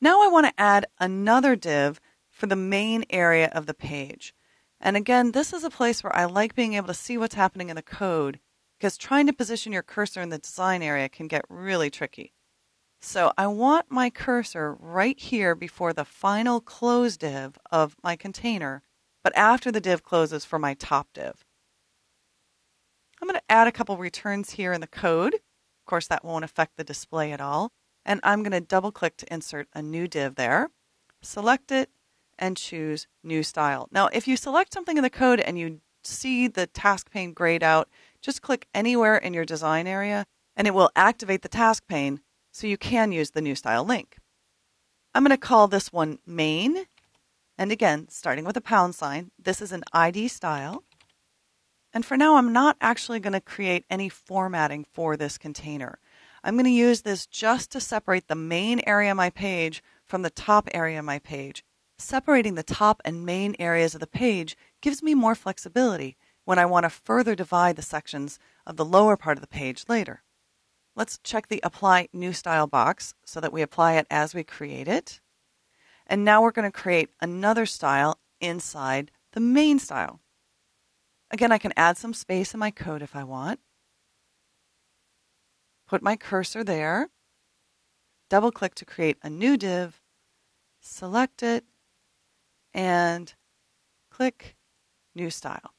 Now I want to add another div for the main area of the page. And again, this is a place where I like being able to see what's happening in the code because trying to position your cursor in the design area can get really tricky. So I want my cursor right here before the final close div of my container, but after the div closes for my top div. I'm going to add a couple returns here in the code. Of course, that won't affect the display at all. And I'm going to double click to insert a new div there. Select it and choose New Style. Now, if you select something in the code and you see the task pane grayed out, just click anywhere in your design area and it will activate the task pane so you can use the New Style link. I'm going to call this one Main. And again, starting with a pound sign, this is an ID style. And for now, I'm not actually going to create any formatting for this container. I'm going to use this just to separate the main area of my page from the top area of my page. Separating the top and main areas of the page gives me more flexibility when I want to further divide the sections of the lower part of the page later. Let's check the Apply New Style box so that we apply it as we create it. And now we're going to create another style inside the main style. Again, I can add some space in my code if I want. Put my cursor there. Double click to create a new div. Select it. And click New Style.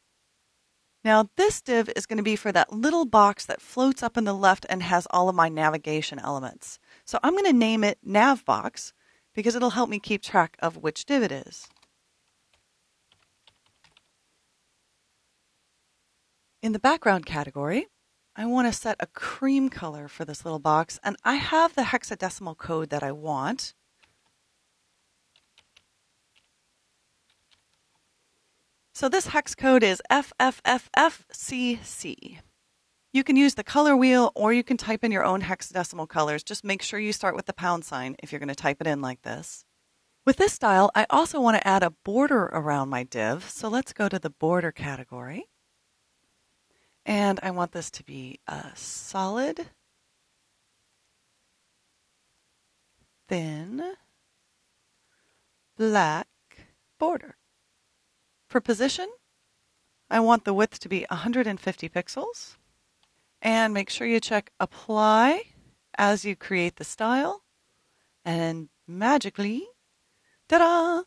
Now this div is going to be for that little box that floats up in the left and has all of my navigation elements. So I'm going to name it Nav Box because it'll help me keep track of which div it is. In the background category, I want to set a cream color for this little box, and I have the hexadecimal code that I want. So this hex code is FFFFCC. You can use the color wheel or you can type in your own hexadecimal colors. Just make sure you start with the pound sign if you're going to type it in like this. With this style, I also want to add a border around my div. So let's go to the border category. And I want this to be a solid, thin, black border. For position, I want the width to be 150 pixels. And make sure you check Apply as you create the style. And magically, ta-da!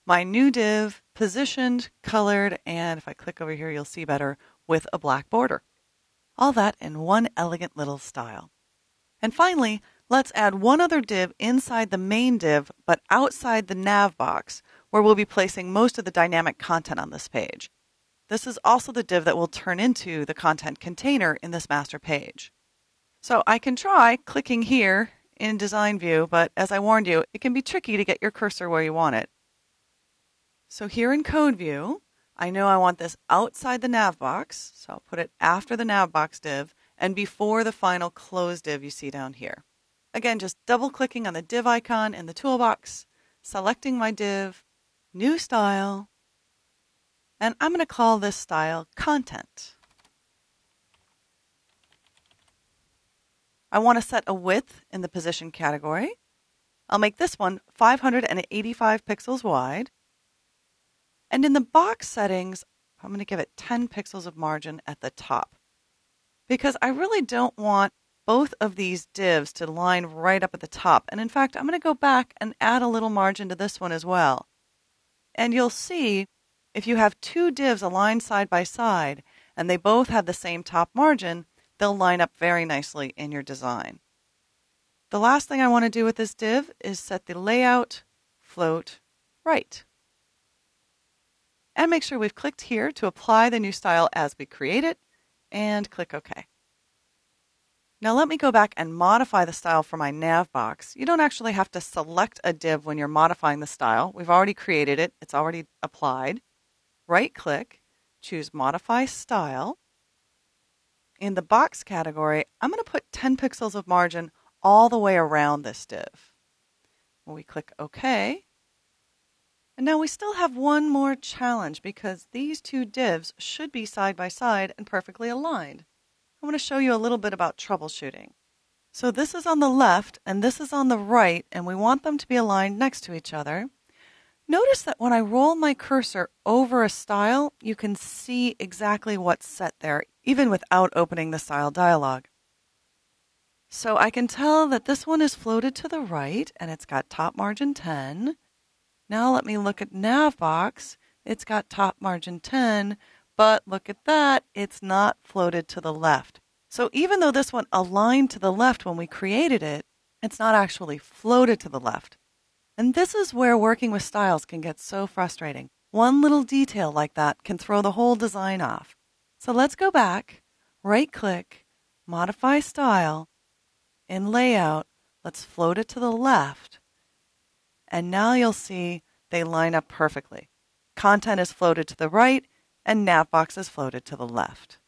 My new div positioned, colored, and if I click over here, you'll see better, with a black border. All that in one elegant little style. And finally, let's add one other div inside the main div, but outside the nav box, where we'll be placing most of the dynamic content on this page. This is also the div that will turn into the content container in this master page. So I can try clicking here in Design View, but as I warned you, it can be tricky to get your cursor where you want it. So here in Code View, I know I want this outside the nav box, so I'll put it after the nav box div and before the final close div you see down here. Again, just double clicking on the div icon in the toolbox, selecting my div, New Style, and I'm going to call this style Content. I want to set a width in the position category. I'll make this one 585 pixels wide. And in the box settings, I'm going to give it 10 pixels of margin at the top. Because I really don't want both of these divs to line right up at the top. And in fact, I'm going to go back and add a little margin to this one as well. And you'll see if you have two divs aligned side by side and they both have the same top margin, they'll line up very nicely in your design. The last thing I want to do with this div is set the layout float right. And make sure we've clicked here to apply the new style as we create it and click OK. Now let me go back and modify the style for my nav box. You don't actually have to select a div when you're modifying the style. We've already created it. It's already applied. Right-click, choose Modify Style. In the box category, I'm going to put 10 pixels of margin all the way around this div. When we click OK. And now we still have one more challenge because these two divs should be side by side and perfectly aligned. I want to show you a little bit about troubleshooting. So this is on the left and this is on the right, and we want them to be aligned next to each other. Notice that when I roll my cursor over a style, you can see exactly what's set there, even without opening the style dialog. So I can tell that this one is floated to the right and it's got top margin 10. Now let me look at Navbox. It's got top margin 10, but look at that, it's not floated to the left. So even though this one aligned to the left when we created it, it's not actually floated to the left. And this is where working with styles can get so frustrating. One little detail like that can throw the whole design off. So let's go back, right-click, modify style. In layout, let's float it to the left. And now you'll see they line up perfectly. Content is floated to the right and Navbox is floated to the left.